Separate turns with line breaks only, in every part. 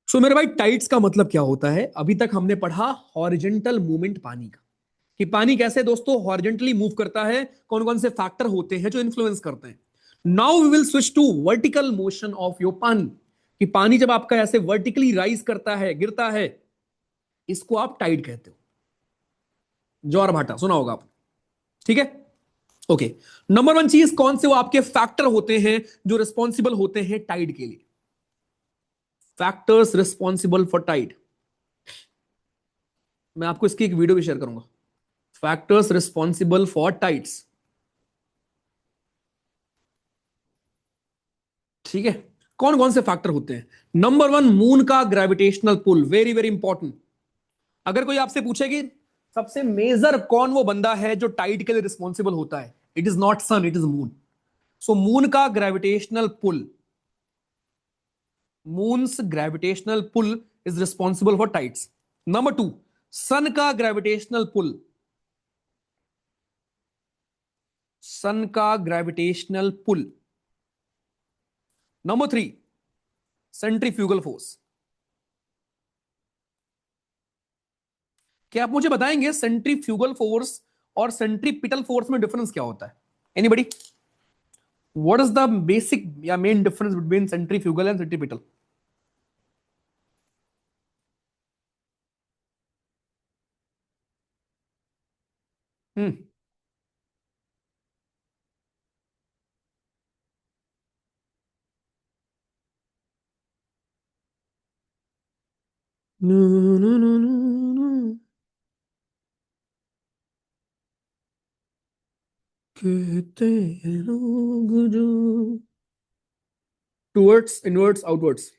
सो मेरे भाई टाइड्स का मतलब क्या होता है? अभी तक हमने पढ़ा हॉरिजेंटल मूवमेंट पानी का, कि पानी कैसे दोस्तों हॉरिजेंटली मूव करता है, कौन कौन से फैक्टर होते हैं जो इन्फ्लुएंस करते हैं। Now we will switch to vertical motion of your pani, कि पानी जब आपका ऐसे वर्टिकली राइज करता है, गिरता है, इसको आप टाइड कहते हो। ज्वार भाटा सुना होगा आपने, ठीक है? ओके। नंबर वन चीज, कौन से वो आपके फैक्टर होते हैं जो रिस्पॉन्सिबल होते हैं टाइड के लिए? फैक्टर्स रिस्पॉन्सिबल फॉर टाइड, मैं आपको इसकी एक वीडियो भी शेयर करूंगा। फैक्टर्स रिस्पॉन्सिबल फॉर टाइड्स, ठीक है? कौन कौन से फैक्टर होते हैं? नंबर वन, मून का gravitational pull, very very important. अगर कोई आपसे पूछे कि सबसे मेजर कौन वो बंदा है जो टाइड के लिए रिस्पॉन्सिबल होता है, it is not sun, it is moon. So moon का gravitational pull, moon's gravitational pull is responsible for tides. Number two, sun का ग्रेविटेशनल पुल, सन का gravitational pull. Number three, centrifugal force. क्या आप मुझे बताएंगे centrifugal force और centripetal force में difference क्या होता है? Anybody? What is the basic या main difference between centrifugal and centripetal? Hmm. नु, नु, नु, नु, नु, कहते हैं लोग जो टूवर्ड्स इनवर्ड्स आउटवर्ड्स।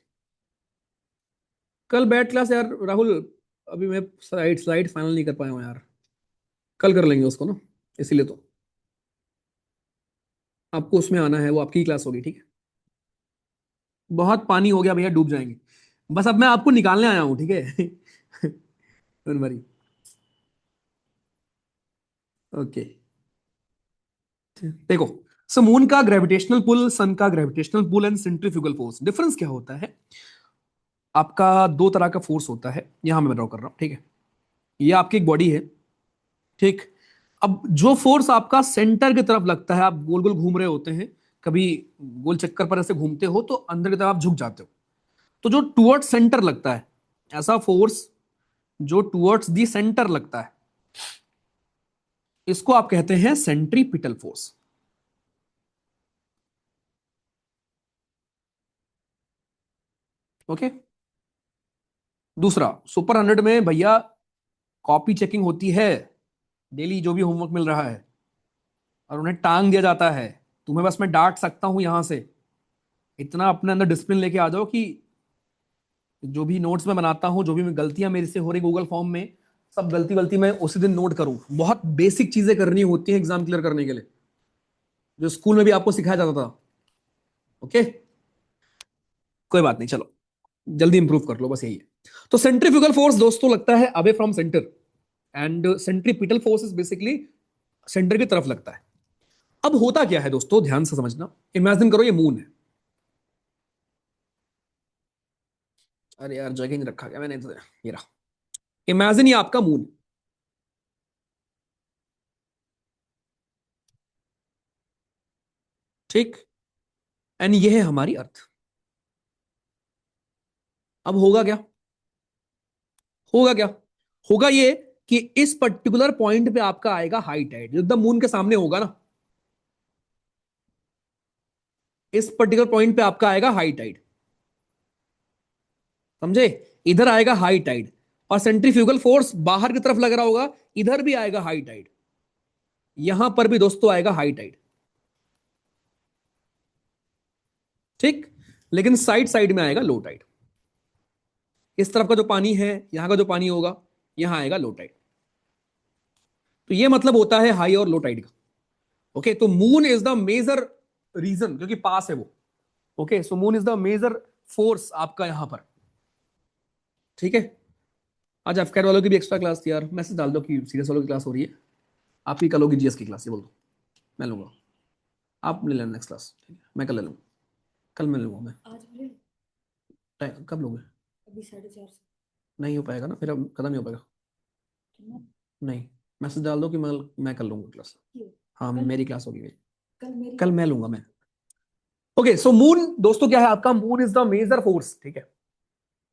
कल बैठ क्लास यार राहुल, अभी मैं स्लाइड स्लाइड फाइनल नहीं कर पाया हूँ यार। कल कर लेंगे उसको ना, इसीलिए तो आपको उसमें आना है, वो आपकी क्लास होगी, ठीक है? बहुत पानी हो गया भैया, डूब जाएंगे। बस अब मैं आपको निकालने आया हूँ, ठीक है? Don't worry. ओके, देखो। सो मून का ग्रेविटेशनल पुल, सन का gravitational pull and centrifugal force, difference क्या होता है? आपका दो तरह का फोर्स होता है, यहां मैं ड्रॉ कर रहा हूं, ठीक है? ये आपकी एक बॉडी है, ठीक? अब जो फोर्स आपका सेंटर की तरफ लगता है, आप गोल गोल घूम रहे होते हैं, कभी गोल चक्कर पर ऐसे घूमते हो तो अंदर की तरफ आप झुक जाते हो, तो जो टुवर्ड्स सेंटर लगता है, ऐसा फोर्स जो टुवर्ड्स दी सेंटर लगता है, इसको आप कहते हैं सेंट्रीपिटल फोर्स। ओके। दूसरा, सुपर 100 में भैया कॉपी चेकिंग होती है, डेली जो भी होमवर्क मिल रहा है, और उन्हें टांग दिया जाता है। तुम्हें बस मैं डांट सकता हूं यहां से, इतना अपने अंदर डिसिप्लिन लेके आ जाओ कि जो भी नोट्स मैं बनाता हूं, जो भी मैं गलतियां मेरे से हो रही गूगल फॉर्म में, सब गलती गलती मैं उसी दिन नोट करूं। बहुत बेसिक चीजें करनी होती हैं एग्जाम क्लियर करने के लिए, जो स्कूल में भी आपको सिखाया जाता था। ओके, कोई बात नहीं, चलो जल्दी इंप्रूव कर लो, बस यही है। तो सेंट्रीफ्यूगल फोर्स दोस्तों लगता है away from centre, and centripetal force is basically centre की तरफ लगता है। अब होता क्या है दोस्तों, ध्यान से समझना। इमेजिन करो ये मून है। अरे यार जगह नहीं रखा क्या मैंने तो, ये रहा। इमेजिन ये आपका मून, ठीक? एंड ये है हमारी अर्थ। अब होगा क्या? होगा क्या? होगा ये कि इस पर्टिकुलर पॉइंट पे आपका आएगा हाई टाइड, एकदम मून के सामने होगा ना, इस पर्टिकुलर पॉइंट पे आपका आएगा हाई टाइड, समझे? इधर आएगा हाई टाइड, और सेंट्रीफ्यूगल फोर्स बाहर की तरफ लग रहा होगा, इधर भी आएगा हाई टाइड, यहां पर भी दोस्तों आएगा हाई टाइड, ठीक? लेकिन साइड साइड में आएगा लो टाइड। इस तरफ का जो पानी है, यहां का जो पानी होगा, यहां आएगा लो टाइड। तो ये मतलब होता है हाई और लो टाइड का। ओके, तो moon is the major reason, क्योंकि पास है वो। Okay, so moon is the major force आपका यहां पर, ठीक है? आज एफकेट वालों की भी एक्स्ट्रा क्लास थी यार, मैसेज डाल दो कि सीरियस वालों की क्लास हो रही है। आपकी कल होगी जीएस की क्लास, ये बोल दो, मैं लूंगा। आप ले लेना नेक्स्ट क्लास, ठीक है? मैं कल ले लूंगा, कल मैं लूंगा मैं। कब लोगे?
अभी 4:30।
नहीं हो पाएगा ना, फिर अब खत्म नहीं हो पाएगा।
कितना?
नहीं, मैसेज डाल दो कि मैं कर लूंगा क्लास।
क्यों?
हाँ,
कल
मेरी क्लास होगी।
कल मेरी
कल
बात।
मैं लूंगा मैं। ओके, सो मून दोस्तों क्या है आपका, moon is the major force, ठीक है।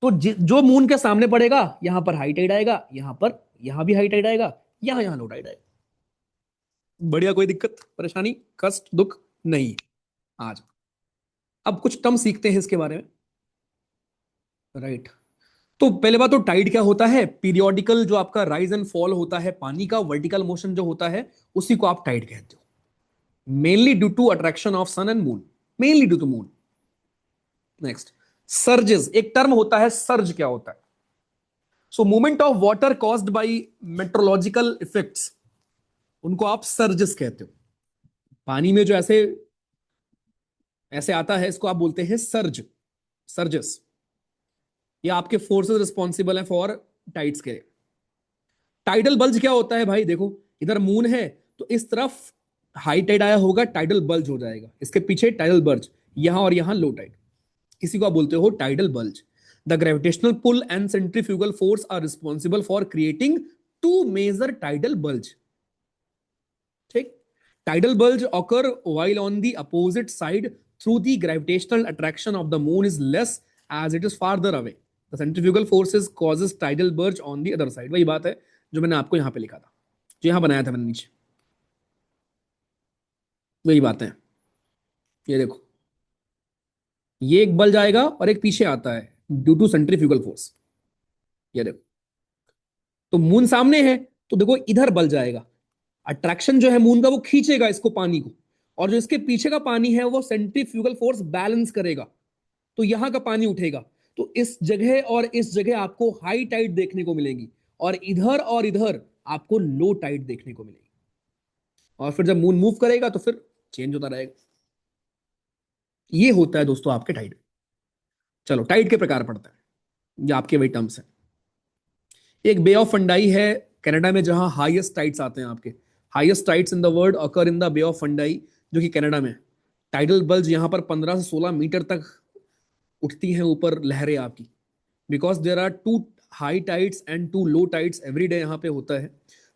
तो जो मून के सामने पड़ेगा, यहां पर हाई टाइड आएगा, यहां पर, यहां भी हाई टाइड आएगा, यहां यहां लो टाइड आएगा। बढ़िया, कोई दिक्कत परेशानी कष्ट दुख नहीं। आज अब कुछ टर्म सीखते हैं इसके बारे में, राइट। तो पहले बात तो टाइड क्या होता है, पीरियोडिकल जो आपका राइज एंड फॉल होता है पानी का, वर्टिकल मोशन जो होता है, उसी को आप टाइड कहते हो। Mainly due to attraction of sun and moon, mainly due to moon. Next, surges, एक टर्म होता है सर्ज, क्या होता है? So movement of water caused by meteorological effects, उनको आप सर्जेस कहते हो। पानी में जो ऐसे ऐसे आता है, इसको आप बोलते हैं सर्ज, सर्जेस। ये आपके फोर्सेस रिस्पॉन्सिबल है फॉर टाइड्स के। टाइडल बल्ज क्या होता है भाई, देखो इधर मून है तो इस तरफ हाई टाइड आया होगा, टाइडल बल्ज हो जाएगा, इसके पीछे टाइडल बल्ज, यहां और यहां लो टाइड, इसी को आप बोलते हो tidal bulge. The gravitational pull and centrifugal force are responsible for creating two major tidal bulge, ठीक। Tidal bulge occur while on the opposite side through the gravitational attraction of the moon is less as it is farther away. The centrifugal forces causes tidal bulge on the other side. वही बात है जो मैंने आपको यहां पे लिखा था, जो यहां बनाया था मैंने नीचे, वही बात है। ये देखो, ये एक बल्ज आएगा और एक पीछे आता है ड्यू टू सेंट्रीफ्यूगल फोर्स। ये देखो, तो मून सामने है तो देखो इधर बल्ज आएगा, अट्रैक्शन जो है मून का वो खींचेगा इसको, पानी को, और जो इसके पीछे का पानी है वो सेंट्रीफ्यूगल फोर्स बैलेंस करेगा, तो यहां का पानी उठेगा। तो इस जगह और इस जगह आपको हाई टाइड देखने को मिलेगी, और इधर आपको लो टाइड देखने को मिलेगी। और फिर जब मून मूव करेगा तो फिर चेंज होता रहेगा। ये होता है दोस्तों आपके टाइड। चलो टाइड के प्रकार पड़ता है, ये आपके वही टर्म्स है। एक बे ऑफ फंडाई है कनाडा में, जहां हाईएस्ट टाइड्स आते हैं आपके। Highest tides in the world occur in the Bay of Fundy, जो कि कनाडा में। टाइडल बल्ज यहां पर 15 से 16 मीटर तक उठती हैं ऊपर लहरें आपकी, because there are two high tides and two low tides every day यहाँ पे होता है।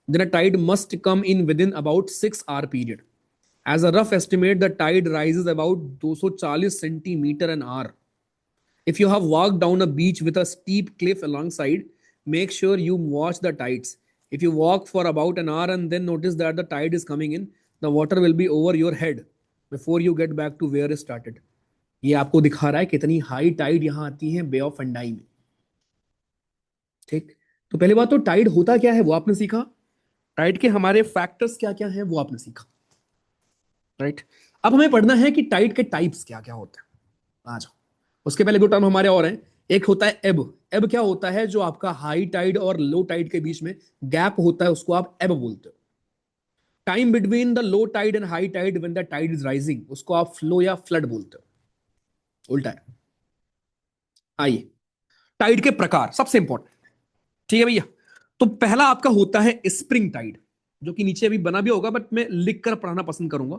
Then a tide must come in within about 6 hour period. As a rough estimate the tide rises about 240 centimetre an hour. If you have walked down a beach with a steep cliff alongside, make sure you watch the tides. If you walk for about an hour and then notice that the tide is coming in, the water will be over your head before you get back to where it started. ये आपको दिखा रहा है कितनी high Tide यहां आती है बे of फंडाई में, ठीक। तो पहली बात तो टाइड होता क्या है वो आपने सीखा, टाइड के हमारे फैक्टर्स क्या क्या हैं वो आपने सीखा, राइट। अब हमें पढ़ना है कि टाइड के टाइप्स क्या क्या होते हैं। आ जाओ, उसके पहले दो टर्म हमारे और हैं। एक होता है एब। एब क्या होता है, जो आपका हाई टाइड और लो टाइड के बीच में गैप होता है उसको आप एब बोलते हो। Time between the low tide and high tide when the tide is rising, उसको आप फ्लो या फ्लड बोलते हो, उल्टा है। आइए, टाइड के प्रकार सबसे इंपॉर्टेंट, ठीक है भैया। तो पहला आपका होता है स्प्रिंग टाइड, जो कि नीचे अभी बना भी होगा बट मैं लिख कर पढ़ाना पसंद करूंगा।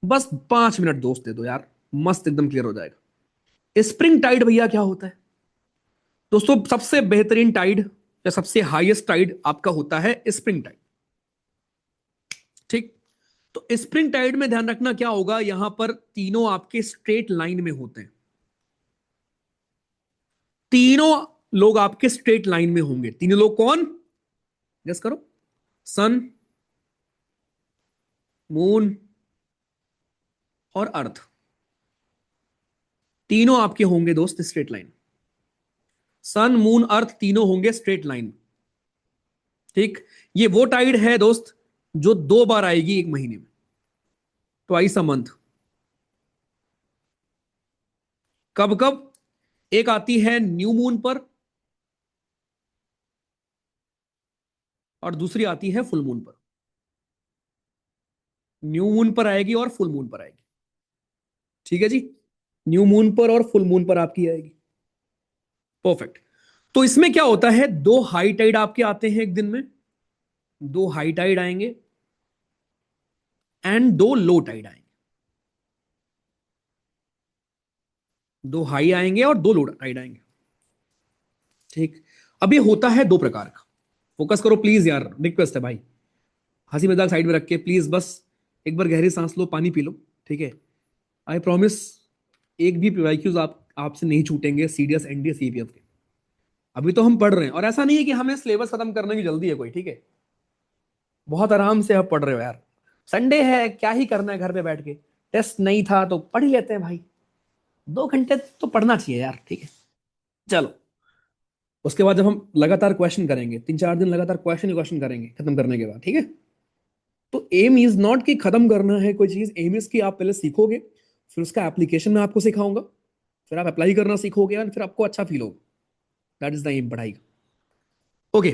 बस 5 मिनट दोस्त दे दो यार, मस्त एकदम क्लियर हो जाएगा। स्प्रिंग टाइड भैया क्या होता है दोस्तों, सबसे बेहतरीन टाइड या सबसे हाईएस्ट टाइड आपका होता है स्प्रिंग टाइड, ठीक। तो स्प्रिंग टाइड में ध्यान रखना क्या होगा, यहां पर तीनों आपके स्ट्रेट लाइन में होते हैं। तीनों लोग आपके स्ट्रेट लाइन में होंगे। तीनों लोग कौन, गेस करो। सन, मून और अर्थ, तीनों आपके होंगे दोस्त straight line. Sun moon earth तीनों होंगे स्ट्रेट लाइन, ठीक। ये वो टाइड है दोस्त जो 2 बार आएगी एक महीने में, ट्वाइस अ मंथ। कब कब, एक आती है न्यू मून पर और दूसरी आती है फुल मून पर। न्यू मून पर आएगी और फुल मून पर आएगी, ठीक है जी। न्यू मून पर और फुल मून पर आपकी आएगी, परफेक्ट। तो इसमें क्या होता है, 2 हाई टाइड आपके आते हैं एक दिन में, 2 हाई टाइड आएंगे एंड 2 लो टाइड आएंगे। 2 हाई आएंगे और 2 लो टाइड आएंगे। ठीक। अब ये होता है दो प्रकार का, फोकस करो प्लीज यार, रिक्वेस्ट है भाई, हंसी मजाक साइड में रख के प्लीज बस एक बार गहरी सांस लो, पानी पी लो, ठीक है। आई प्रॉमिस एक भी पीवाईक्यूज आपसे नहीं छूटेंगे, सीडीएस एनडीए सीपीएफ के। अभी तो हम पढ़ रहे हैं, और ऐसा नहीं है कि हमें सिलेबस खत्म करने की जल्दी है कोई, ठीक है। बहुत आराम से आप पढ़ रहे हो यार, संडे है, क्या ही करना है घर पे बैठ के, टेस्ट नहीं था तो पढ़ ही लेते हैं भाई, 2 घंटे तो पढ़ना चाहिए यार, ठीक है। चलो, उसके बाद जब हम लगातार क्वेश्चन करेंगे, 3-4 दिन लगातार क्वेश्चन ही क्वेश्चन करेंगे खत्म करने के बाद, ठीक है। तो एम इज नॉट कि खत्म करना है कोई चीज, एम इज कि आप पहले सीखोगे, फिर उसका एप्लीकेशन में आपको सिखाऊंगा, फिर आप अप्लाई करना सीखोगे और फिर आपको अच्छा फील होगा। दैट इज द एम पढ़ाई का। ओके,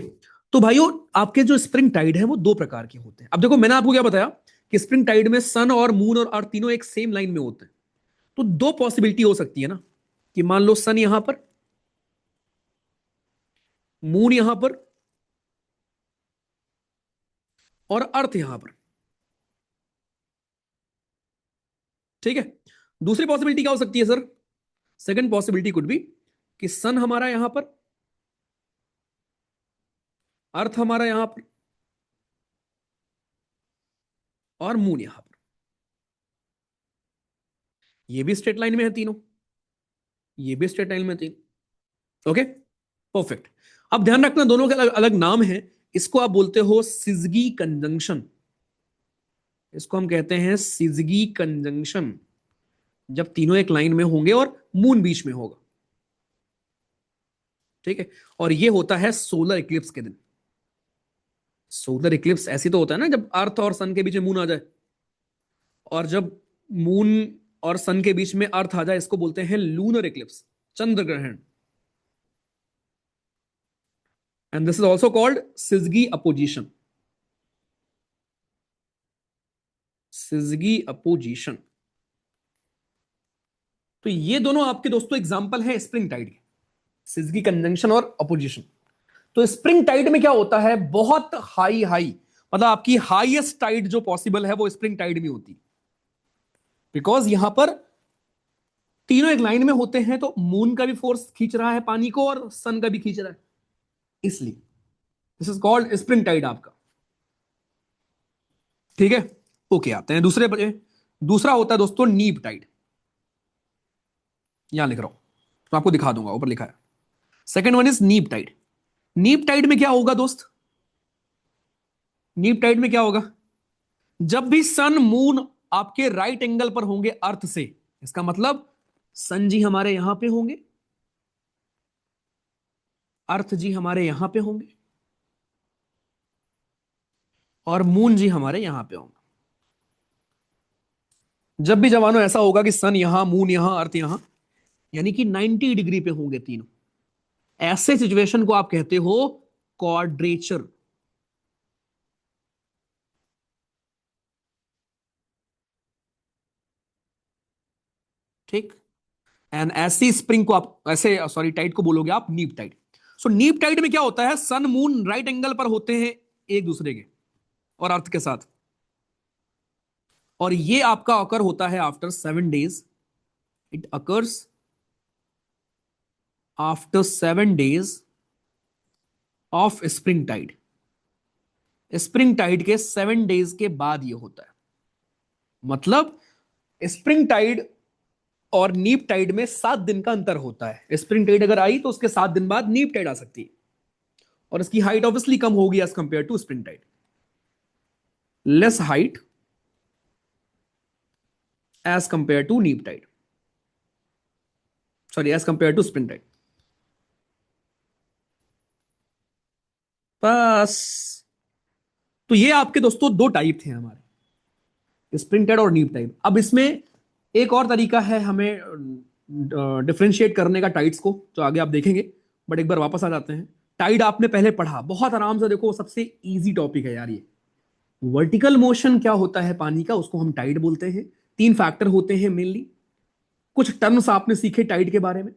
तो भाइयों आपके जो स्प्रिंग टाइड है वो दो प्रकार के होते हैं। अब देखो मैंने आपको क्या बताया कि स्प्रिंग टाइड में सन और मून और अर्थ तीनों एक सेम लाइन में होते हैं। तो दो पॉसिबिलिटी हो सकती है ना, कि मान लो सन यहां पर, मून यहां पर, और अर्थ यहां पर, ठीक है। दूसरी पॉसिबिलिटी क्या हो सकती है sir? Second possibility could be कि सन हमारा यहां पर, अर्थ हमारा यहां पर, और मून यहां पर। ये भी स्ट्रेट लाइन में है तीनों, ये भी स्ट्रेट लाइन में है तीनों। Okay, perfect. अब ध्यान रखना दोनों के अलग अलग नाम हैं। इसको आप बोलते हो सिजगी कंजंक्शन, इसको हम कहते हैं सिजगी कंजंक्शन, जब तीनों एक लाइन में होंगे और मून बीच में होगा, ठीक है। और ये होता है सोलर इक्लिप्स के दिन। सोलर इक्लिप्स ऐसी तो होता है ना जब अर्थ और सन के बीच में मून आ जाए, और जब मून और सन के बीच में अर्थ आ जाए, इसको बोलते हैं लूनर इक्लिप्स, चंद्र ग्रहण। And this is also called syzygy opposition, syzygy opposition. तो ये दोनों आपके दोस्तों एग्जांपल हैं स्प्रिंग टाइड के, सिजगी कंजंक्शन और अपोजिशन। तो स्प्रिंग टाइड में क्या होता है, बहुत हाई हाई, मतलब आपकी हाईएस्ट टाइड जो पॉसिबल है वो स्प्रिंग टाइड में होती है, बिकॉज यहां पर तीनों एक लाइन में होते हैं, तो मून का भी फोर्स खींच रहा है पानी को और सन का भी खींच रहा है, इसलिए this is called spring tide आपका, ठीक है। ओके, आते हैं दूसरे बजे। दूसरा होता है दोस्तों नीप टाइड, यहां लिख रहा हूं तो आपको दिखा दूंगा, ऊपर लिखा है। सेकेंड वन इज नीप टाइड। नीप टाइड में क्या होगा दोस्त, नीप टाइड में क्या होगा, जब भी सन मून आपके राइट एंगल पर होंगे अर्थ से, इसका मतलब सन जी हमारे यहां पे होंगे, अर्थ जी हमारे यहां पे होंगे, और मून जी हमारे यहां पे होंगे। जब भी जवानों ऐसा होगा कि सन यहां, मून यहां, अर्थ यहां, यानी कि 90 डिग्री पे होंगे तीनों, ऐसे सिचुएशन को आप कहते हो क्वाड्रेचर, ठीक। एंड ऐसी स्प्रिंग को आप ऐसे, सॉरी टाइड को बोलोगे आप नीप टाइड। सो नीप टाइड में क्या होता है, सन मून राइट एंगल पर होते हैं एक दूसरे के और अर्थ के साथ, और ये आपका अकर होता है after 7 days, it occurs after 7 days of spring tide. Spring tide के 7 डेज के बाद ये होता है, मतलब स्प्रिंग टाइड और नीप टाइड में 7 दिन का अंतर होता है। स्प्रिंग टाइड अगर आई तो उसके 7 दिन बाद नीप टाइड आ सकती है, और इसकी हाइट ऑब्वियसली कम होगी as compared to spring tide, less height as compared to neap tide, sorry as compared to spring tide. बस, तो ये आपके दोस्तों दो टाइप थे हमारे, स्प्रिंग टाइड और नीप टाइड। अब इसमें एक और तरीका है हमें डिफरेंशिएट करने का टाइड्स को, जो आगे आप देखेंगे, बट एक बार वापस आ जाते हैं। टाइड आपने पहले पढ़ा बहुत आराम से, देखो सबसे इजी टॉपिक है यार ये। वर्टिकल मोशन क्या होता है पानी का, उसको हम टाइड बोलते हैं। 3 फैक्टर होते हैं मेनली। कुछ टर्म्स आपने सीखे टाइड के बारे में,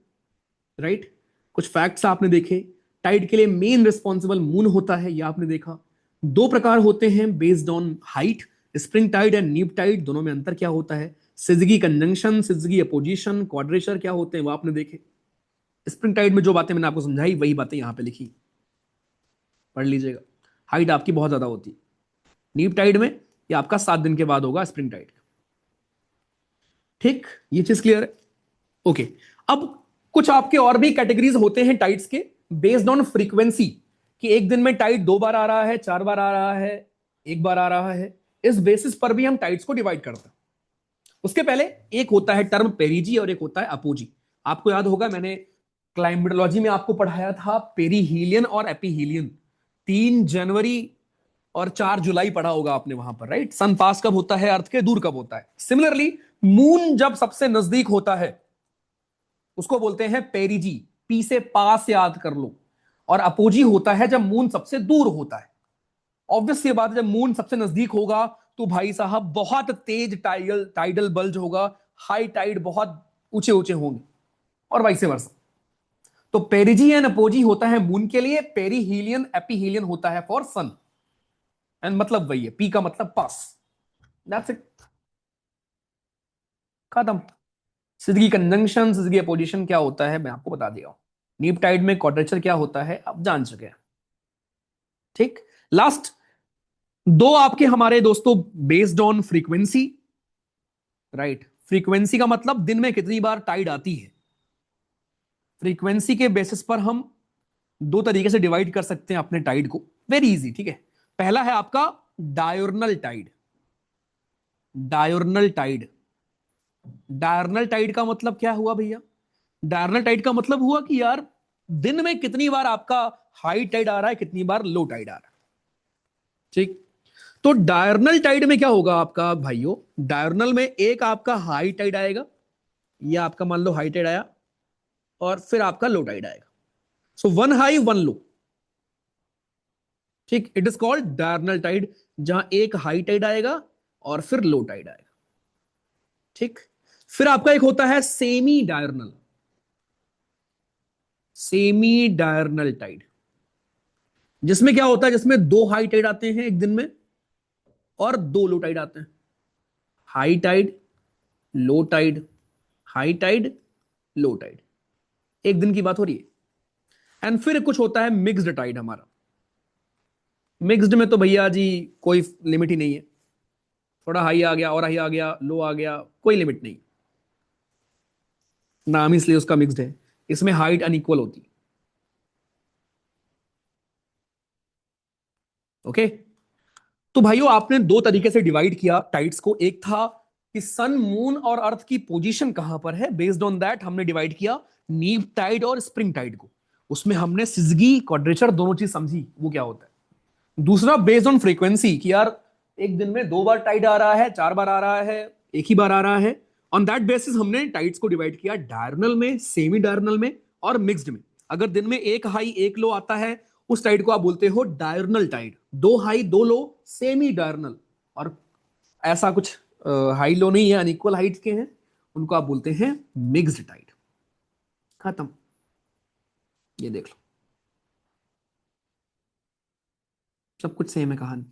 राइट। कुछ फैक्ट्स आपने देखे। टाइड के लिए मेन रिस्पॉन्सिबल मून होता है, यह आपने देखा। 2 प्रकार होते हैं based on height, spring tide and neap tide. दोनों में अंतर क्या होता है, syzygy conjunction, syzygy opposition, quadrature क्या होते हैं वो आपने देखे। स्प्रिंग टाइड में जो बातें मैंने आपको समझाई वही बातें यहां पे लिखी, पढ़ लीजिएगा। हाइट आपकी बहुत ज्यादा होती है नीप टाइड में, ये आपका 7 दिन के बाद होगा स्प्रिंग टाइड। ठीक, ये चीज क्लियर है। ओके, अब कुछ आपके और भी कैटेगरीज होते हैं टाइड्स के, बेस्ड ऑन फ्रीक्वेंसी, कि एक दिन में टाइड 2 बार आ रहा है, 4 बार आ रहा है, 1 बार आ रहा है। इस बेसिस पर भी हम टाइड्स को डिवाइड करते हैं। उसके पहले एक होता है टर्म पेरिजी और एक होता है अपोजी। आपको याद होगा मैंने क्लाइमेटोलॉजी में आपको पढ़ाया था पेरीहीलियन और एपीहीलियन। 3 जनवरी और 4 जुलाई पढ़ा होगा आपने वहां पर, राइट। सन पास कब होता है अर्थ के, दूर कब होता है। सिमिलरली मून जब सबसे नजदीक होता है उसको बोलते हैं पेरिजी, पी से पास याद कर लो। और अपोजी होता है जब मून सबसे दूर होता है। ऑब्वियस ये बात है, जब मून सबसे नजदीक होगा तो भाई साहब बहुत तेज टाइडल टाइडल बल्ज होगा, हाई टाइड बहुत ऊंचे ऊंचे होंगे, और वाइस वर्सा। तो पेरिजी एंड अपोजी होता है मून के लिए, पेरीहीलियन एपीहीलियन होता है फॉर सन। एंड मतलब वही है, पी का मतलब पास। दैट्स इट, खत्म। सिजगी कंजंक्शन, सिजगी अपोजिशन क्या होता है मैं आपको बता दिया हूं। नीप टाइड में क्वाड्रेचर क्या होता है आप जान चुके हैं। ठीक, लास्ट दो आपके हमारे दोस्तों, based on frequency, right. Frequency का मतलब दिन में कितनी बार टाइड आती है। फ्रीक्वेंसी के बेसिस पर हम दो तरीके से डिवाइड कर सकते हैं अपने टाइड को, वेरी इजी। ठीक है, पहला है आपका diurnal tide. Diurnal tide, diurnal tide का मतलब क्या हुआ भैया? डायरनल टाइड का मतलब हुआ कि यार दिन में कितनी बार आपका हाई टाइड आ रहा है, कितनी बार लो टाइड आ रहा है। ठीक, तो डायरनल टाइड में क्या होगा आपका भाइयों, डायरनल में एक आपका हाई टाइड आएगा, या आपका मान लो हाई टाइड आया, और फिर आपका लो टाइड आएगा। So one high one low. ठीक, it is called diurnal tide, जहां एक हाई टाइड आएगा और फिर लो टाइड आएगा। ठीक, फिर आपका एक होता है semi diurnal, semi diurnal tide, जिसमें क्या होता है, जिसमें दो हाई टाइड आते हैं एक दिन में और दो लो टाइड आते हैं। High tide, low tide, high tide, low tide, एक दिन की बात हो रही है। एंड फिर कुछ होता है मिक्स्ड टाइड हमारा। मिक्स्ड में तो भैया जी कोई लिमिट ही नहीं है, थोड़ा हाई आ गया और हाई आ गया, लो आ गया, कोई लिमिट नहीं। नाम इसलिए उसका मिक्स्ड है, इसमें हाइट अनइक्वल होती है। ओके, तो भाइयों आपने दो तरीके से डिवाइड किया टाइड्स को। एक था कि सन मून और अर्थ की पोजीशन कहां पर है, बेस्ड ऑन दैट हमने डिवाइड किया नीप टाइड और स्प्रिंग टाइड को। उसमें हमने सिजगी क्वाड्रेचर दोनों चीज समझी वो क्या होता है। दूसरा बेस्ड ऑन फ्रीक्वेंसी, कि यार एक दिन में 2 बार टाइड आ रहा है, 4 बार आ रहा है, एक ही बार आ रहा है। ऑन दैट बेसिस हमने टाइड्स को डिवाइड किया डायरनल में, सेमी डायरनल में और मिक्स्ड में। अगर दिन में एक हाई एक लो आता है, उस टाइड को आप बोलते हो डायरनल टाइड। दो हाई दो लो, सेमी डायरनल। और ऐसा कुछ हाई लो नहीं है, अनइक्वल हाइट के हैं, उनको आप बोलते हैं मिक्स्ड टाइड। खत्म, ये देख लो, सब कुछ सेम है कहानी।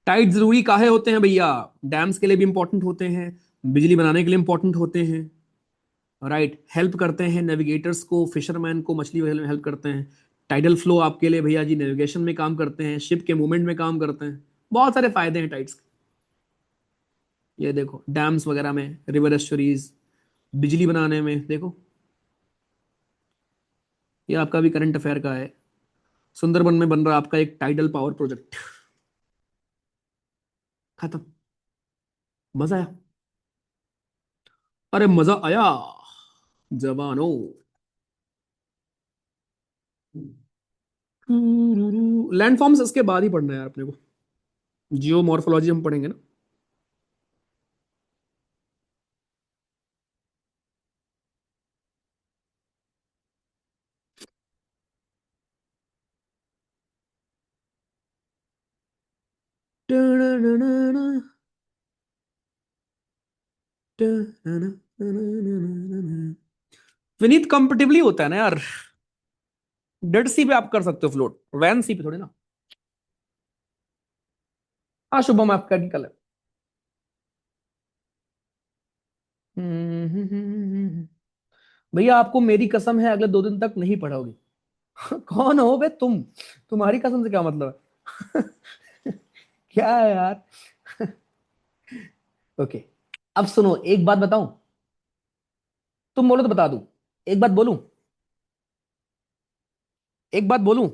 टाइड जरूरी काहे होते हैं भैया? डैम्स के लिए भी इंपॉर्टेंट होते हैं, बिजली बनाने के लिए इंपॉर्टेंट होते हैं, राइट। हेल्प करते हैं नेविगेटर्स को, फिशरमैन को, मछली वगैरह में हेल्प करते हैं। टाइडल फ्लो आपके लिए भैया जी नेविगेशन में काम करते हैं, शिप के मूवमेंट में काम करते हैं। बहुत सारे फायदे हैं टाइड्स के। ये देखो डैम्स वगैरह में, रिवर एस्चुरीज, बिजली बनाने में देखो। ये आपका भी करंट अफेयर का है, सुंदरबन में बन रहा है आपका एक टाइडल पावर प्रोजेक्ट। खत्म, मजा आया? अरे मजा आया जवानों। लैंडफॉर्म्स इसके बाद ही पढ़ना है यार अपने को, जियो मॉर्फोलॉजी हम पढ़ेंगे ना। विनीत कंपेटिबली होता है ना यार, डेड सी पे आप कर सकते हो फ्लोट, वैन सी पे थोड़ी ना। हाँ शुभम आपका निकल है। भैया आपको मेरी कसम है अगले 2 दिन तक नहीं पढ़ोगे। कौन हो बे तुम? तुम्हारी कसम से क्या मतलब है? क्या है यार? ओके, अब सुनो एक बात बताऊं। तुम बोलो तो बता दूं। एक बात बोलूं? एक बात बोलूं?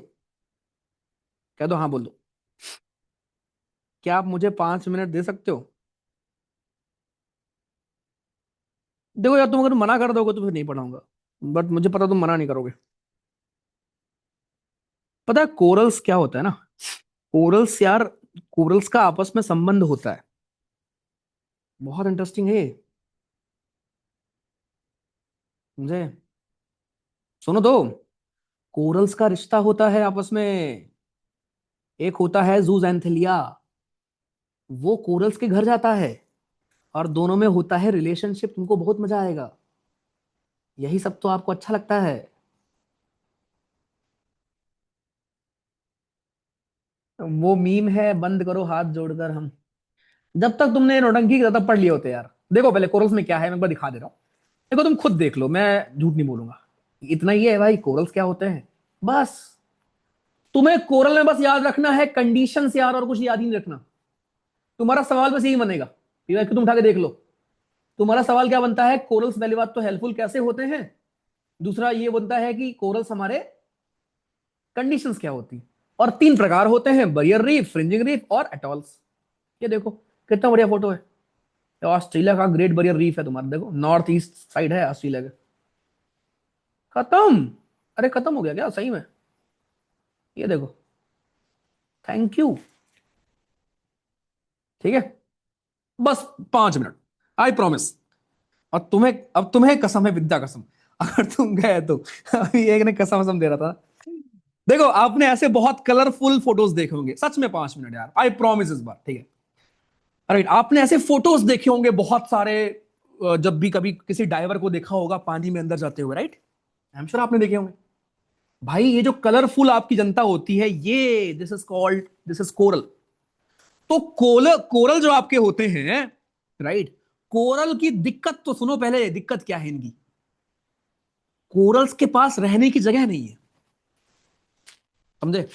कह दो हाँ बोल दो। क्या आप मुझे 5 मिनट दे सकते हो? देखो यार, तुम अगर मना कर दोगे तो फिर नहीं पढ़ाऊंगा। बट मुझे पता तुम मना नहीं करोगे। पता है कोरल्स क्या होता है ना? कोरल्स यार, कोरल्स का आपस में संबंध होता है। बहुत इंटरेस्टिंग है ये। मुझे सुनो तो। कोरल्स का रिश्ता होता है आपस में। एक होता है जूज एंथेलिया। वो कोरल्स के घर जाता है और दोनों में होता है रिलेशनशिप। तुमको बहुत मजा आएगा। यही सब तो आपको अच्छा लगता है। वो मीम है, बंद करो हाथ जोड़कर हम। जब तक तुमने नौटंकी की तब पढ़ लिए होते यार। देखो पहले कोरल्स में क्या है, मैं एक बार दिखा दे रहा हूँ। देखो तुम खुद देख लो, मैं झूठ नहीं बोलूंगा। इतना ही है भाई, कोरल्स क्या होते हैं बस। तुम्हें कोरल में बस याद रखना है कंडीशंस यार, और कुछ याद ही नहीं रखना। तुम्हारा सवाल बस यही बनेगा। ये तुम उठा के देख लो। तुम्हारा सवाल क्या बनता है? कोरल्स पहली बात तो हेल्पफुल कैसे होते हैं। दूसरा ये बनता है कि कोरल्स हमारे कंडीशंस क्या होती हैं। और 3 प्रकार होते हैं, बरियर रीफ, फ्रिंजिंग रीफ और एटॉल्स। ये देखो कितना बढ़िया फोटो है। ये ऑस्ट्रेलिया का ग्रेट बरियर रीफ है तुम्हारा, देखो नॉर्थ ईस्ट साइड है ऑस्ट्रेलिया के। खत्म। अरे खत्म हो गया क्या सही में? ये देखो। Thank you. ठीक है, बस 5 मिनट, आई प्रॉमिस। और तुम्हें, अब तुम्हें कसम है विद्या कसम, अगर तुम गए तो। अभी एक ने कसम कसम दे रहा था। देखो आपने ऐसे बहुत कलरफुल फोटोज देखे होंगे सच में, 5 मिनट यार, आई प्रॉमिस इस बार, ठीक है। राइट, आपने ऐसे फोटोज देखे होंगे बहुत सारे। जब भी कभी किसी डाइवर को देखा होगा पानी में अंदर जाते हुए, राइट? आई एम श्योर आपने देखे होंगे। भाई ये जो कलरफुल आपकी जनता होती है, ये this is called, this is coral. तो कोरल, कोरल जो आपके होते हैं, राइट, कोरल की दिक्कत तो सुनो पहले, दिक्कत क्या है इनकी। कोरल्स के पास रहने की जगह नहीं है, समझे?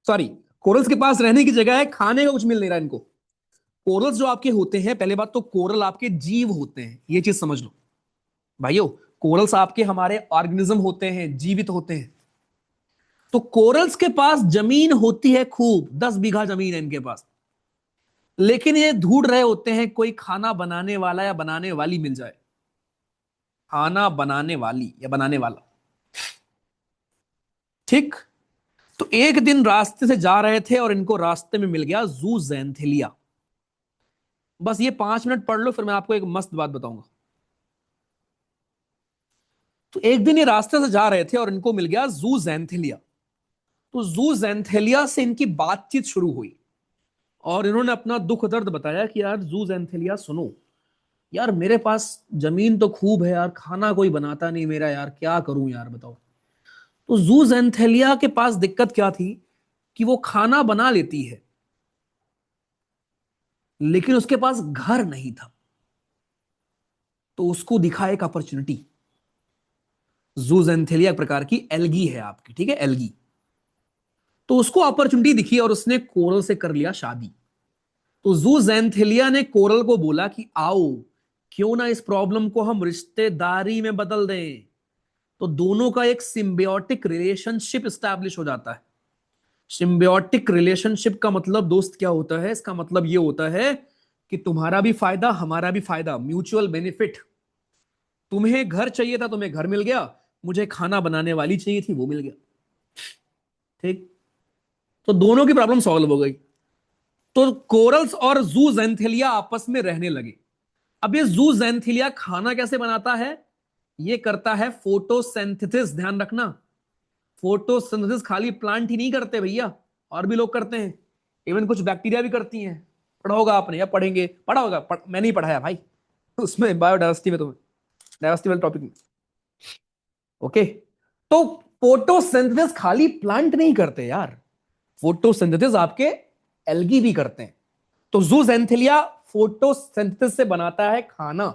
सॉरी, कोरल्स के पास रहने की जगह है, खाने का कुछ मिल नहीं रहा इनको। कोरल्स जो आपके होते हैं, पहले बात तो कोरल आपके जीव होते हैं, ये चीज समझ लो भाइयों। कोरल्स आपके हमारे ऑर्गेनिज्म होते हैं, जीवित होते हैं। तो कोरल्स के पास जमीन होती है खूब, 10 बीघा जमीन है इनके पास। लेकिन ये ढूंढ रहे होते हैं कोई खाना बनाने वाला या बनाने वाली मिल जाए। खाना बनाने वाली या बनाने वाला, ठीक। तो एक दिन रास्ते से जा रहे थे और इनको रास्ते में मिल गया जू जैंथिलिया। बस ये 5 मिनट पढ़ लो, फिर मैं आपको एक मस्त बात बताऊंगा। तो एक दिन ये रास्ते से जा रहे थे और इनको मिल गया जू जैंथिलिया। तो जू जैंथिलिया से इनकी बातचीत शुरू हुई और इन्होंने अपना दुख दर्द बताया कि यार जू जैंथिलिया सुनो, यार मेरे पास जमीन तो खूब है यार, खाना कोई बनाता नहीं मेरा यार, क्या करूं यार बताओ। तो जू जैंथिलिया के पास दिक्कत क्या थी कि वो खाना बना लेती है लेकिन उसके पास घर नहीं था। तो उसको दिखा एक अपॉर्चुनिटी। जूजेंथेलिया प्रकार की एल्गी है आपकी, ठीक है, एल्गी। तो उसको अपॉर्चुनिटी दिखी और उसने कोरल से कर लिया शादी। तो जूजेंथेलिया ने कोरल को बोला कि आओ, क्यों ना इस प्रॉब्लम को हम रिश्तेदारी में बदल दें। तो दोनों का एक सिम्बियोटिक रिलेशनशिप स्टैब्लिश हो जाता है। सिम्बियोटिक रिलेशनशिप का मतलब दोस्त क्या होता है? इसका मतलब ये होता है कि तुम्हारा भी फायदा हमारा भी फायदा, म्यूचुअल बेनिफिट। तुम्हें घर चाहिए था, तुम्हें घर मिल गया। मुझे खाना बनाने वाली चाहिए थी, वो मिल गया। ठीक। तो दोनों की प्रॉब्लम सॉल्व हो गई। तो कोरल्स और जू जेंथिलिया आपस में रहने लगे। अब ये जू जेंथिलिया खाना कैसे बनाता है? ये करता है फोटोसिंथेसिस, ध्यान रखना। फोटोसिंथेसिस खाली प्लांट ही नहीं करते भैया, और भी लोग करते हैं। इवन कुछ बैक्टीरिया भी करती हैं। पढ़ा होगा आपने या पढ़ेंगे, पढ़ा होगा, मैंने ही पढ़ाया भाई। उसमें बायोडाइवर्सिटी में, तुम्हें डाइवर्सिटी वाले टॉपिक में। ओके। तो फोटोसिंथेसिस खाली प्लांट नहीं करते यार, फोटोसिंथेसिस आपके एल्गी भी करते हैं। तो जूजेंथिलिया फोटोसिंथेसिस से बनाता है खाना।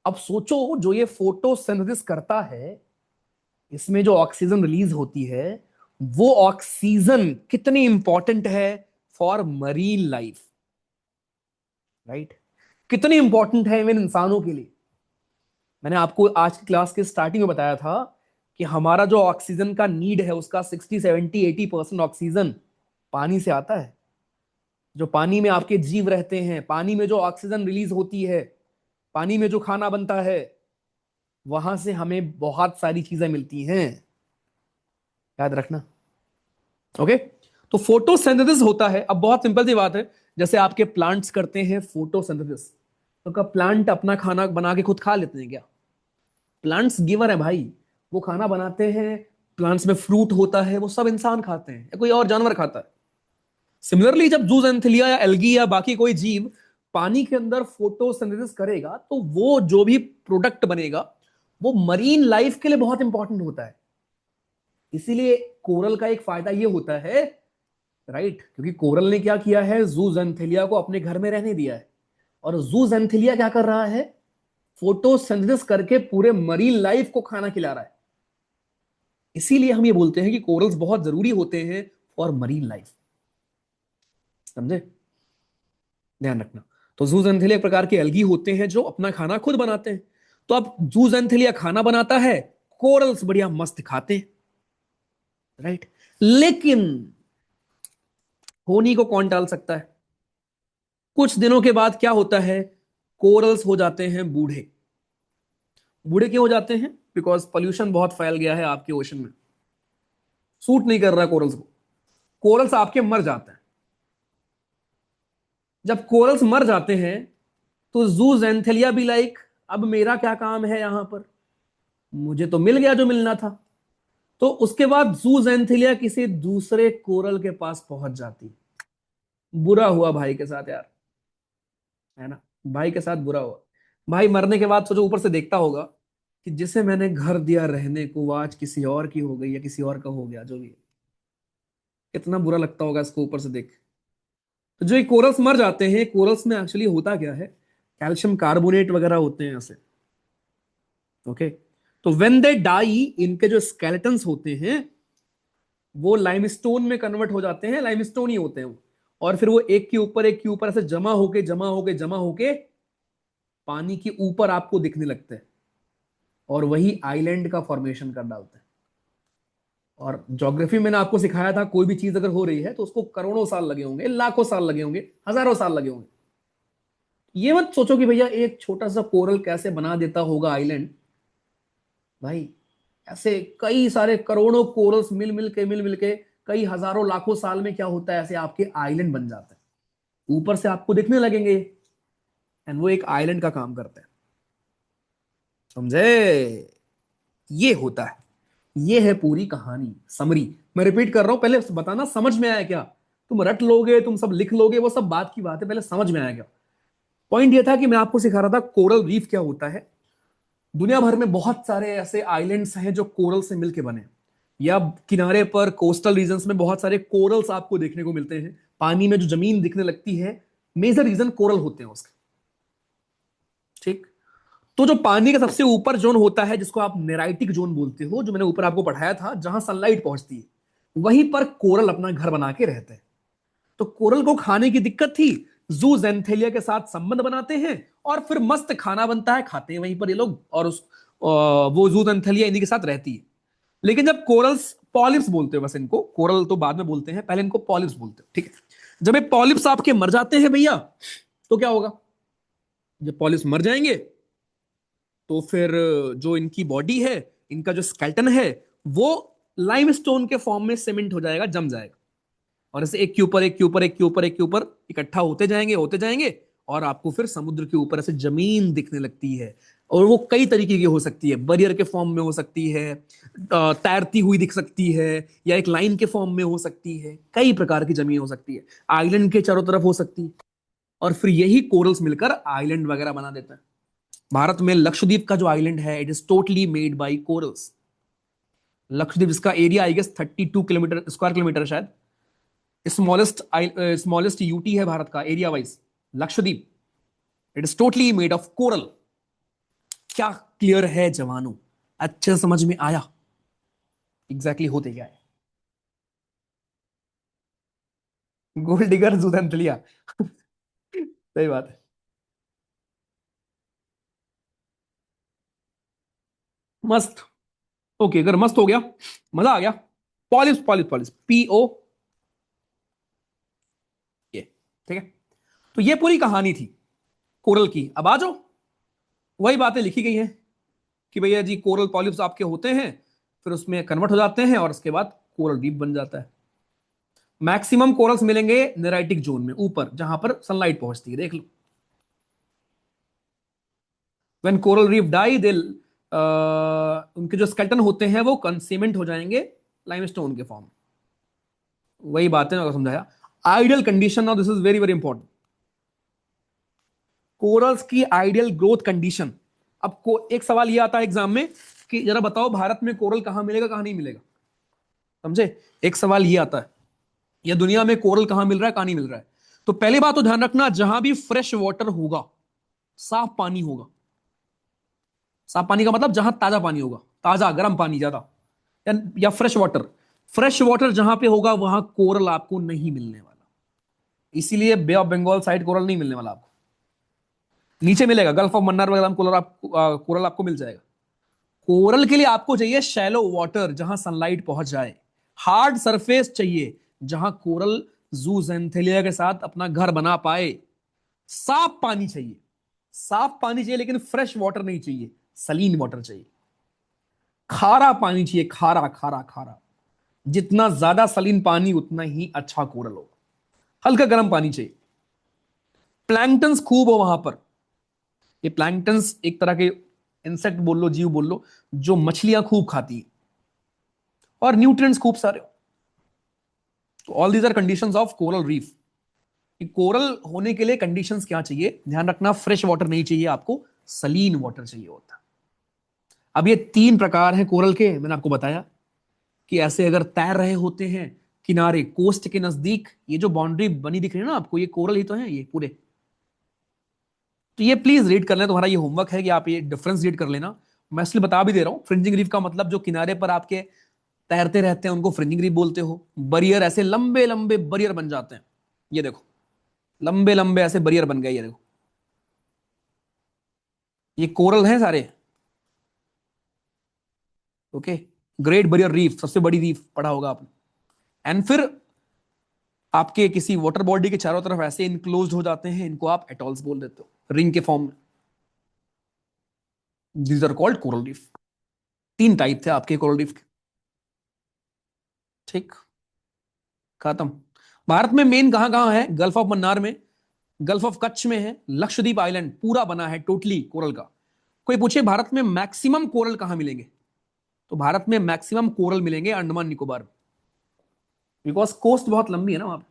अब सोचो, जो ये फोटोसिंथेसिस करता है, इसमें जो ऑक्सीजन रिलीज होती है, वो ऑक्सीजन कितनी इंपॉर्टेंट है फॉर मरीन लाइफ, राइट? कितनी इंपॉर्टेंट है इवन इंसानों के लिए। मैंने आपको आज की क्लास के स्टार्टिंग में बताया था कि हमारा जो ऑक्सीजन का नीड है, उसका 60 70 80% ऑक्सीजन पानी से आता है। जो पानी में आपके जीव रहते हैं, पानी में जो ऑक्सीजन रिलीज होती है, पानी में जो खाना बनता है, वहां से हमें बहुत सारी चीजें मिलती हैं, याद रखना। ओके, तो फोटोसिंथेसिस होता है। अब बहुत सिंपल सी बात है, जैसे आपके प्लांट्स करते हैं फोटोसिंथेसिस, तो क्या प्लांट अपना खाना बना के खुद खा लेते हैं क्या? प्लांट्स गिवर है भाई, वो खाना बनाते हैं। प्लांट्स में फ्रूट होता है, वो सब इंसान खाते हैं या कोई और जानवर खाता है? सिमिलरली जब जूजेंथिलिया या एल्गी या बाकी कोई जीव पानी के अंदर फोटोसिंथेसिस करेगा, तो वो जो भी प्रोडक्ट बनेगा, वो मरीन लाइफ के लिए बहुत इंपॉर्टेंट होता है। इसीलिए कोरल का एक फायदा ये होता है, राइट, क्योंकि कोरल ने क्या किया है, जूजेंथिलिया को अपने घर में रहने दिया है। और जूजेंथिलिया क्या कर रहा है, फोटोसिंथेसिस करके पूरे मरीन लाइफ को खाना खिला रहा है। इसीलिए हम ये बोलते हैं कि कोरल्स बहुत जरूरी होते हैं फॉर मरीन लाइफ। समझे? ध्यान रखना। तो जूजेंथिलिया एक प्रकार के एल्गी होते हैं जो अपना खाना खुद बनाते हैं। तो अब जूजेंथिलिया खाना बनाता है, कोरल्स बढ़िया मस्त खाते हैं, राइट। लेकिन होनी को कौन टाल सकता है? कुछ दिनों के बाद क्या होता है, कोरल्स हो जाते हैं बूढ़े। बूढ़े क्यों हो जाते हैं? बिकॉज पोल्यूशन बहुत फैल गया है आपके ओशन में, सूट नहीं कर रहा है कोरल्स को। कोरल्स आपके मर जाते हैं। जब कोरल्स मर जाते हैं, तो जूजेंथेलिया भी लाइक, अब मेरा क्या काम है यहां पर, मुझे तो मिल गया जो मिलना था। तो उसके बाद जूजेंथेलिया किसी दूसरे कोरल के पास पहुंच जाती। बुरा हुआ भाई के साथ यार, है ना? भाई के साथ बुरा हुआ। भाई मरने के बाद सोचो, ऊपर से देखता होगा कि जिसे मैंने घर दिया रहने को, वो आज किसी और की हो गई या किसी और का हो गया, जो भी है। कितना बुरा लगता होगा इसको ऊपर से देख। तो जो ये कोरल्स मर जाते हैं, कोरल्स में एक्चुअली होता क्या है, कैल्शियम कार्बोनेट वगैरह होते हैं ऐसे। ओके, तो व्हेन दे डाई, इनके जो स्केलेटन्स होते हैं, वो लाइमस्टोन में कन्वर्ट हो जाते हैं, लाइमस्टोन ही होते हैं वो। और फिर वो एक के ऊपर एक के ऊपर ऐसे जमा होके जमा होके जमा होके पानी के ऊपर आपको दिखने लगते हैं, और वही आइलैंड का फॉर्मेशन कर डालते हैं। और ज्योग्राफी मैंने आपको सिखाया था, कोई भी चीज अगर हो रही है तो उसको करोड़ों साल लगे होंगे, लाखों साल लगे होंगे, हजारों साल लगे होंगे। ये मत सोचो कि भैया एक छोटा सा कोरल कैसे बना देता होगा आइलैंड। भाई ऐसे कई सारे करोड़ों कोरल्स मिल मिल के कई हजारों लाखों साल में क्या होता है, ऐसे आपके आइलैंड बन जाते हैं, ऊपर से आपको दिखने लगेंगे, एंड वो एक आइलैंड का काम करते हैं। समझे? ये होता है, ये है पूरी कहानी, समरी। मैं रिपीट कर रहा हूं, पहले बताना समझ में आया क्या? तुम रट लोगे, तुम सब लिख लोगे, वो सब बात की बात है, पहले समझ में आया क्या? पॉइंट ये था कि मैं आपको सिखा रहा था कोरल रीफ क्या होता है। दुनिया भर में बहुत सारे ऐसे आइलैंड्स हैं जो कोरल से मिलके बने हैं, या किनारे पर कोस्टल रीजन्स में बहुत सारे कोरल्स आपको देखने को मिलते हैं। पानी में जो जमीन दिखने लगती है, मेजर रीजन कोरल होते हैं उसके, ठीक। तो जो पानी का सबसे ऊपर जोन होता है, जिसको आप नेराइटिक जोन बोलते हो, जो मैंने ऊपर आपको पढ़ाया था, जहां सनलाइट पहुंचती है, वहीं पर कोरल अपना घर बना के रहते हैं। तो कोरल को खाने की दिक्कत थी, जूजेंथेलिया के साथ संबंध बनाते हैं, और फिर मस्त खाना बनता है, खाते हैं वहीं पर ये लोग, और वो जूजेंथेलिया इन्हीं के साथ रहती है। लेकिन जब कोरल्स, पॉलिप्स बोलते हो बस इनको, कोरल तो बाद में बोलते हैं, पहले इनको पॉलिप्स बोलते हैं, ठीक है। जब ये पॉलिप्स आपके मर जाते हैं भैया, तो क्या होगा? जब पॉलिप्स मर जाएंगे, तो फिर जो इनकी बॉडी है, इनका जो स्केल्टन है, वो लाइमस्टोन के फॉर्म में सीमेंट हो जाएगा, जम जाएगा। और ऐसे एक के ऊपर एक के ऊपर एक के ऊपर एक के ऊपर इकट्ठा होते जाएंगे होते जाएंगे, और आपको फिर समुद्र के ऊपर ऐसे जमीन दिखने लगती है। और वो कई तरीके की हो सकती है, बरियर के फॉर्म में हो सकती है, तैरती हुई दिख सकती है, या एक लाइन के फॉर्म में हो सकती है, कई प्रकार की जमीन हो सकती है, आइलैंड के चारों तरफ हो सकती है। और फिर यही कोरल्स मिलकर आइलैंड वगैरह बना देते हैं। भारत में लक्षद्वीप का जो आइलैंड है, it is totally made by corals. Lakshadweep, इसका area I guess 32 kilometre square kilometre शायद, स्मॉलेस्ट स्मॉलेस्ट यूटी है भारत का area wise, Lakshadweep. It is totally made of coral. क्या क्लियर है जवानों? अच्छे से समझ में आया एग्जैक्टली होते क्या है? गोल्ड डिगर जुदंतलिया सही बात है। मस्त। ओके, अगर मस्त हो गया, मजा आ गया। पॉलिश पॉलिश पॉलिश, PO, ये ठीक है। तो ये पूरी कहानी थी कोरल की। अब आ जाओ, वही बातें लिखी गई हैं कि भैया जी कोरल पॉलिप्स आपके होते हैं, फिर उसमें कन्वर्ट हो जाते हैं और उसके बाद कोरल रीफ बन जाता है। मैक्सिमम कोरल्स मिलेंगे नेराइटिक जोन में, ऊपर जहां पर सनलाइट पहुंचती है, देख लो। When coral reef die they, उनके जो स्केल्टन होते हैं वो कंसीमेंट हो जाएंगे लाइमस्टोन के फॉर्म। वही बातें अगर समझाया। Ideal condition, of this is very very important. Corals की आइडियल ग्रोथ कंडीशन। अब को एक सवाल ये आता है एग्जाम में कि जरा बताओ भारत में कोरल कहां मिलेगा कहां नहीं मिलेगा। समझे? एक सवाल ये आता है, या दुनिया में कोरल कहां मिल रहा है कहां नहीं मिल रहा है। तो पहली बात तो ध्यान रखना, जहां भी फ्रेश वाटर होगा, साफ पानी होगा। साफ पानी का मतलब जहां ताजा पानी होगा, ताजा गर्म पानी ज्यादा, या फ्रेश वाटर। फ्रेश वाटर जहां पे होगा वहां कोरल आपको नहीं मिलने वाला। इसीलिए बे ऑफ बंगाल साइड कोरल नहीं मिलने वाला आपको। नीचे मिलेगा गल्फ ऑफ मन्नार वगैरह में कोरल आपको मिल जाएगा। कोरल के लिए आपको चाहिए शैलो वाटर, जहां सनलाइट पहुंच जाए। हार्ड सरफेस चाहिए, जहां कोरल जूजेंथेलिया के साथ अपना घर बना पाए। साफ पानी चाहिए, साफ पानी चाहिए, लेकिन फ्रेश वाटर नहीं चाहिए, सलीन वाटर चाहिए। खारा पानी चाहिए, खारा खारा खारा। जितना ज्यादा सलीन पानी उतना ही अच्छा कोरल होगा। हल्का गर्म पानी चाहिए। प्लैंक्टन्स खूब हो वहां पर। ये प्लैंक्टन्स एक तरह के इंसेक्ट बोल लो, जीव बोल लो, जो मछलियां खूब खाती है, और न्यूट्रिएंट्स खूब सारे हो। तो all these are conditions of coral reef. Coral होने के लिए कंडीशंस क्या चाहिए, ध्यान रखना, फ्रेश वाटर नहीं चाहिए आपको, सलीन वाटर चाहिए होता। अब ये तीन प्रकार हैं कोरल के, मैंने आपको बताया कि ऐसे अगर तैर रहे होते हैं किनारे, कोस्ट के नजदीक, ये जो बाउंड्री बनी दिख रही है ना आपको, ये कोरल ही तो है ये पूरे। तो ये प्लीज रीड कर लेना, तुम्हारा ये होमवर्क है कि आप ये डिफरेंस रीड कर लेना। मैं इसलिए बता भी दे रहा हूं, फ्रिंजिंग रीफ का मतलब जो किनारे पर आपके तैरते रहते हैं उनको फ्रिंजिंग रीफ बोलते हो। बरियर, ऐसे लंबे लंबे बरियर बन जाते हैं, ये देखो, लंबे लंबे ऐसे बरियर बन गए, ये देखो, ये कोरल हैं सारे। ओके, ग्रेट बैरियर रीफ, सबसे बड़ी रीफ पढ़ा होगा आपने। एंड फिर आपके किसी वाटर बॉडी के चारों तरफ ऐसे इनक्लोज हो जाते हैं, इनको आप एटॉल्स बोल देते हो, रिंग के फॉर्म में। These are called coral reef. तीन टाइप थे आपके कोरल रीफ के। ठीक, खत्म। भारत में मेन कहां कहां है? गल्फ ऑफ मन्नार में, गल्फ ऑफ कच्छ में है, लक्षद्वीप आइलैंड पूरा बना है टोटली कोरल का। कोई पूछे भारत में मैक्सिमम कोरल कहां मिलेंगे, तो भारत में मैक्सिमम कोरल मिलेंगे अंडमान निकोबार, बिकॉज कोस्ट बहुत लंबी है ना वहां पे।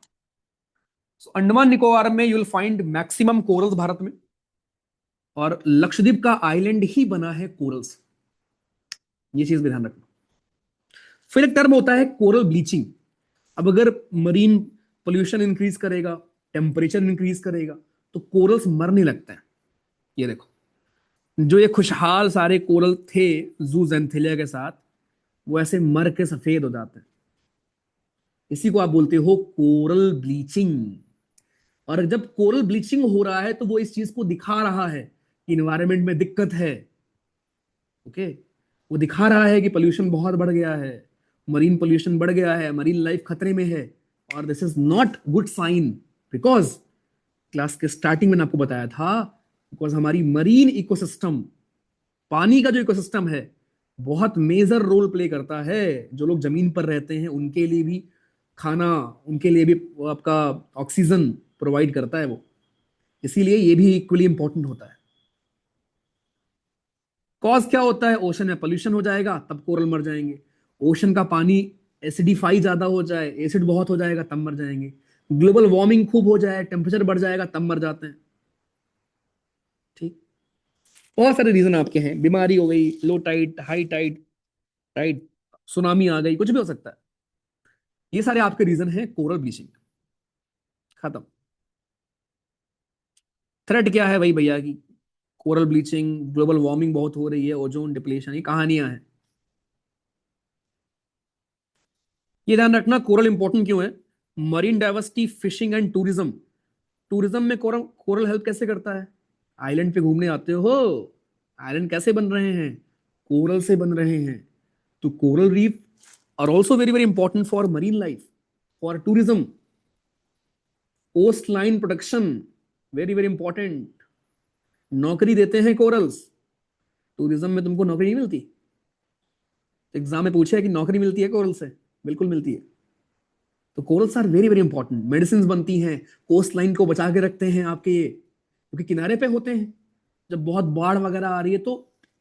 So, अंडमान निकोबार में you will find maximum corals Bharat में, और लक्षद्वीप का आइलैंड ही बना है कोरल से। ये चीज भी ध्यान रखना। फिर एक टर्म होता है कोरल ब्लीचिंग। अब अगर मरीन पोल्यूशन इंक्रीज करेगा, टेम्परेचर इंक्रीज करेगा, तो कोरल्स मरने लगते हैं। ये देखो, जो ये खुशहाल सारे कोरल थे जूजेंथिलिया के साथ, वो ऐसे मर के सफेद हो जाते हैं। इसी को आप बोलते हो कोरल ब्लीचिंग। और जब कोरल ब्लीचिंग हो रहा है तो वो इस चीज को दिखा रहा है कि इन्वायरमेंट में दिक्कत है। ओके, वो दिखा रहा है कि पोल्यूशन बहुत बढ़ गया है, मरीन पोल्यूशन बढ़ गया है, मरीन लाइफ खतरे में है। और this is not good sign, because class के स्टार्टिंग में आपको बताया था, बिकॉज हमारी मरीन इकोसिस्टम, पानी का जो इकोसिस्टम है, बहुत मेजर रोल प्ले करता है। जो लोग जमीन पर रहते हैं उनके लिए भी खाना, उनके लिए भी वो आपका ऑक्सीजन प्रोवाइड करता है वो। इसीलिए ये भी इक्वली इंपॉर्टेंट होता है। कॉज क्या होता है? ओशन में पोल्यूशन हो जाएगा तब कोरल मर जाएंगे। ओशन का पानी एसिडिफाई ज्यादा हो जाए, एसिड बहुत हो जाएगा तब मर जाएंगे। ग्लोबल वार्मिंग खूब हो जाए, टेम्परेचर बढ़ जाएगा तब मर जाते हैं। ठीक, बहुत सारे रीजन आपके हैं, बीमारी हो गई, low tide, high tide, right, tsunami आ गई, कुछ भी हो सकता है। ये सारे आपके रीजन हैं कोरल ब्लीचिंग। खत्म। थ्रेट क्या है? वही भैया की कोरल ब्लीचिंग, ग्लोबल वार्मिंग बहुत हो रही है, ओजोन डिप्लीशन, ये कहानियां हैं। ये ध्यान रखना कोरल इंपॉर्टेंट क्यों है। Marine diversity, fishing and tourism. Tourism में कोरल कोरल हेल्प कैसे करता है। आइलैंड पे घूमने आते हो, आइलैंड कैसे बन रहे हैं, कोरल से बन रहे हैं। तो coral reef are also very very important for marine life, for tourism. Coast line protection, very very important. नौकरी देते हैं कोरल्स। टूरिज्म में तुमको नौकरी नहीं मिलती। एग्जाम में पूछा है कि नौकरी मिलती है कोरल से, बिल्कुल मिलती है। तो corals are very very important, medicine बनती हैं, कोस्ट लाइन को बचा के रखते हैं आपके ये, क्योंकि किनारे पे होते हैं। जब बहुत बाढ़ वगैरह आ रही है तो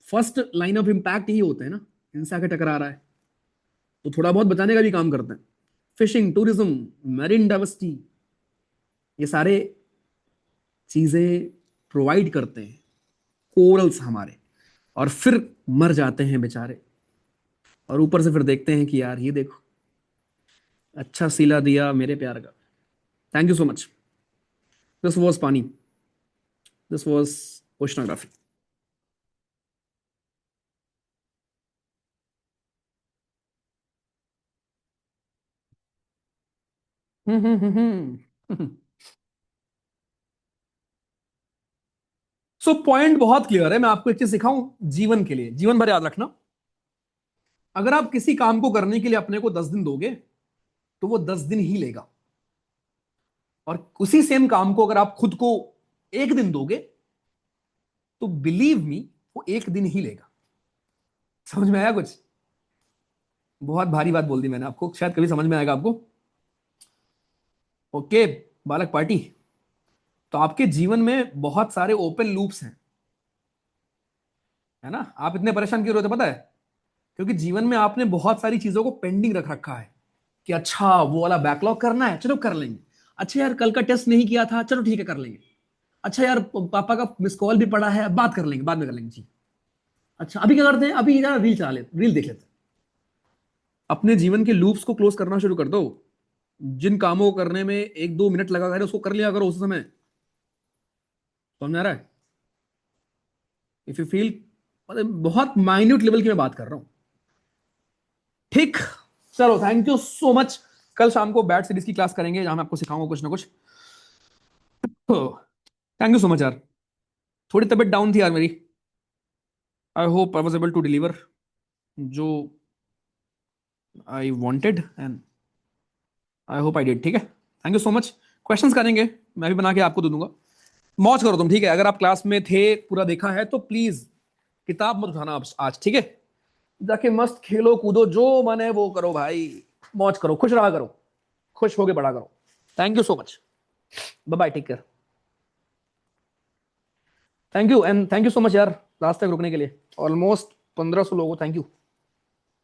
first line of impact he होते हैं ना, इनसे आके टकरा रहा है। तो थोड़ा बहुत बचाने का भी काम करते हैं। फिशिंग, टूरिज्म, मैरिन डाइवर्सिटी, ये सारे चीजें प्रोवाइड करते हैं कोरल्स हमारे। और फिर मर जाते हैं बेचारे, और ऊपर से फिर देखते हैं कि यार ये देखो, अच्छा सिला दिया मेरे प्यार का। Thank you so much. This was pani, this was oceanography. So point बहुत क्लियर है। मैं आपको एक चीज सिखाऊं जीवन के लिए, जीवन भर याद रखना। अगर आप किसी काम को करने के लिए अपने को 10 दिन दोगे तो वो 10 दिन ही लेगा। और उसी सेम काम को अगर आप खुद को 1 दिन दोगे तो बिलीव मी वो 1 दिन ही लेगा। समझ में आया कुछ। बहुत भारी बात बोल दी मैंने आपको, शायद कभी समझ में आएगा आपको। ओके बालक पार्टी। तो आपके जीवन में बहुत सारे ओपन लूप्स हैं, है ना। आप इतने परेशान क्यों रहते पता है। क्योंकि जीवन में आपने बहुत सारी चीजों को पेंडिंग रख रखा है कि अच्छा वो वाला बैकलॉग करना है, चलो कर लेंगे। अच्छा यार कल का टेस्ट नहीं किया था, चलो ठीक है कर लेंगे। अच्छा यार पापा का मिस कॉल भी पड़ा है, बात कर लेंगे, बाद में कर लेंगे जी। अच्छा अभी क्या करते हैं, अभी यार रील चला लेते, रील देख लेते हैं। अपने जीवन के लूप्स को क्लोज करना शुरू कर दो। जिन कामों को करने में 1-2 मिनट लगा करे उसको कर लिया करो उस समय। समझ में आ रहा है। इफ यू फील, मतलब बहुत माइन्यूट लेवल की मैं बात कर रहा हूं। ठीक, चलो थैंक यू सो मच। कल शाम को बैट सीरीज की क्लास करेंगे जहां मैं आपको सिखाऊंगा कुछ ना कुछ। थैंक यू सो मच यार। थोड़ी तबीयत डाउन थी यार मेरी। I hope I was able to deliver जो I wanted, and I hope I did. ठीक है, thank you so much. Questions करेंगे, मैं भी बना के आपको दे दूंगा। मौज करो तुम, ठीक है। अगर आप क्लास में थे, पूरा देखा है, तो प्लीज किताब मत उठाना आप आज, ठीक है। जाके मस्त खेलो कूदो, जो मन है वो करो भाई। मौज करो, खुश रहा करो, खुश होके बड़ा करो। Thank you so much, bye bye, take care. Thank you, and thank you so much यार लास्ट तक रुकने के लिए। ऑलमोस्ट 1500 लोगों, थैंक यू।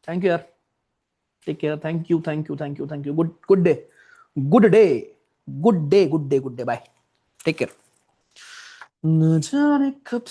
थैंक यू यार, take care. Thank you thank you thank you thank you. Good good day, good day, good day, good day, good day, bye, take care. न जाने कब